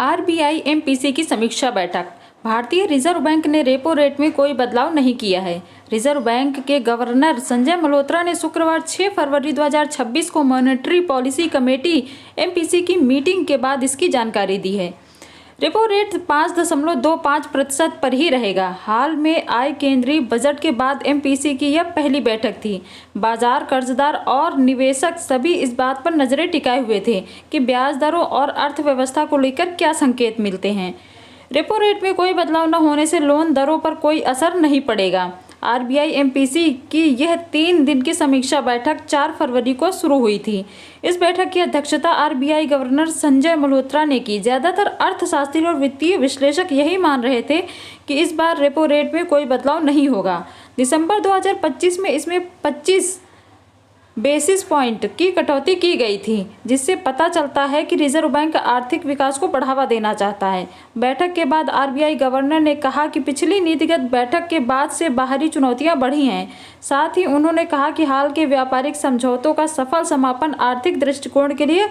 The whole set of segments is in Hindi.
आरबीआई एमपीसी की समीक्षा बैठक। भारतीय रिजर्व बैंक ने रेपो रेट में कोई बदलाव नहीं किया है। रिजर्व बैंक के गवर्नर संजय मल्होत्रा ने शुक्रवार 6 फरवरी 2026 को मॉनेटरी पॉलिसी कमेटी एमपीसी की मीटिंग के बाद इसकी जानकारी दी है। रेपो रेट 5.25% पर ही रहेगा। हाल में आए केंद्रीय बजट के बाद एमपीसी की यह पहली बैठक थी। बाजार, कर्जदार और निवेशक सभी इस बात पर नजरें टिकाए हुए थे कि ब्याज दरों और अर्थव्यवस्था को लेकर क्या संकेत मिलते हैं। रेपो रेट में कोई बदलाव न होने से लोन दरों पर कोई असर नहीं पड़ेगा। आरबीआई एमपीसी की यह 3 दिन की समीक्षा बैठक 4 फरवरी को शुरू हुई थी। इस बैठक की अध्यक्षता आरबीआई गवर्नर संजय मल्होत्रा ने की। ज़्यादातर अर्थशास्त्री और वित्तीय विश्लेषक यही मान रहे थे कि इस बार रेपो रेट में कोई बदलाव नहीं होगा। दिसंबर 2025 में इसमें 25 बेसिस पॉइंट की कटौती की गई थी, जिससे पता चलता है कि रिजर्व बैंक आर्थिक विकास को बढ़ावा देना चाहता है। बैठक के बाद आरबीआई गवर्नर ने कहा कि पिछली नीतिगत बैठक के बाद से बाहरी चुनौतियां बढ़ी हैं। साथ ही उन्होंने कहा कि हाल के व्यापारिक समझौतों का सफल समापन आर्थिक दृष्टिकोण के लिए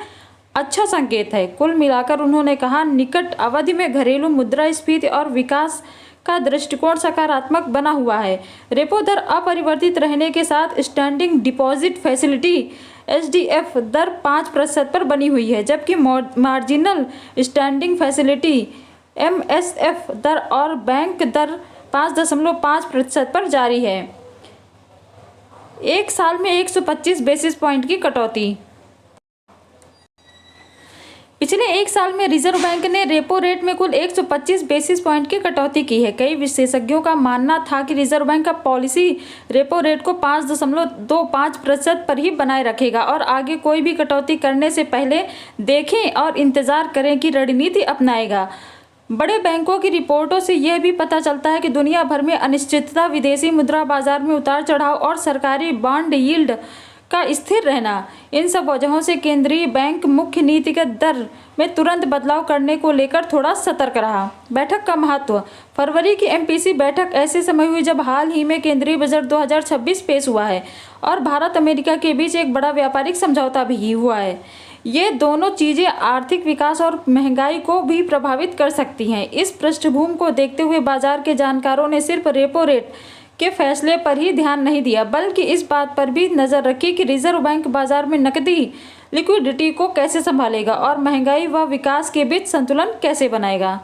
अच्छा संकेत है। कुल मिलाकर उन्होंने कहा, निकट अवधि में घरेलू मुद्रास्फीति और विकास का दृष्टिकोण सकारात्मक बना हुआ है। रेपो दर अपरिवर्तित रहने के साथ स्टैंडिंग डिपॉजिट फैसिलिटी एसडीएफ दर 5% पर बनी हुई है, जबकि मार्जिनल स्टैंडिंग फैसिलिटी एमएसएफ दर और बैंक दर 5.5% पर जारी है। एक साल में 125 बेसिस पॉइंट की कटौती। पिछले एक साल में रिजर्व बैंक ने रेपो रेट में कुल 125 बेसिस पॉइंट की कटौती की है। कई विशेषज्ञों का मानना था कि रिजर्व बैंक का पॉलिसी रेपो रेट को 5.25% पर ही बनाए रखेगा और आगे कोई भी कटौती करने से पहले देखें और इंतजार करें की रणनीति अपनाएगा। बड़े बैंकों की रिपोर्टों से यह भी पता चलता है कि दुनिया भर में अनिश्चितता, विदेशी मुद्रा बाजार में उतार चढ़ाव और सरकारी बॉन्ड यील्ड का स्थिर रहना, इन सब वजहों से केंद्रीय बैंक मुख्य नीतिगत दर में तुरंत बदलाव करने को लेकर थोड़ा सतर्क रहा। बैठक का महत्व। फरवरी की एमपीसी बैठक ऐसे समय हुई जब हाल ही में केंद्रीय बजट 2026 पेश हुआ है और भारत अमेरिका के बीच एक बड़ा व्यापारिक समझौता भी हुआ है। ये दोनों चीज़ें आर्थिक विकास और महंगाई को भी प्रभावित कर सकती हैं। इस पृष्ठभूमि को देखते हुए बाजार के जानकारों ने सिर्फ रेपो रेट के फैसले पर ही ध्यान नहीं दिया, बल्कि इस बात पर भी नज़र रखी कि रिजर्व बैंक बाजार में नकदी लिक्विडिटी को कैसे संभालेगा और महंगाई व विकास के बीच संतुलन कैसे बनाएगा।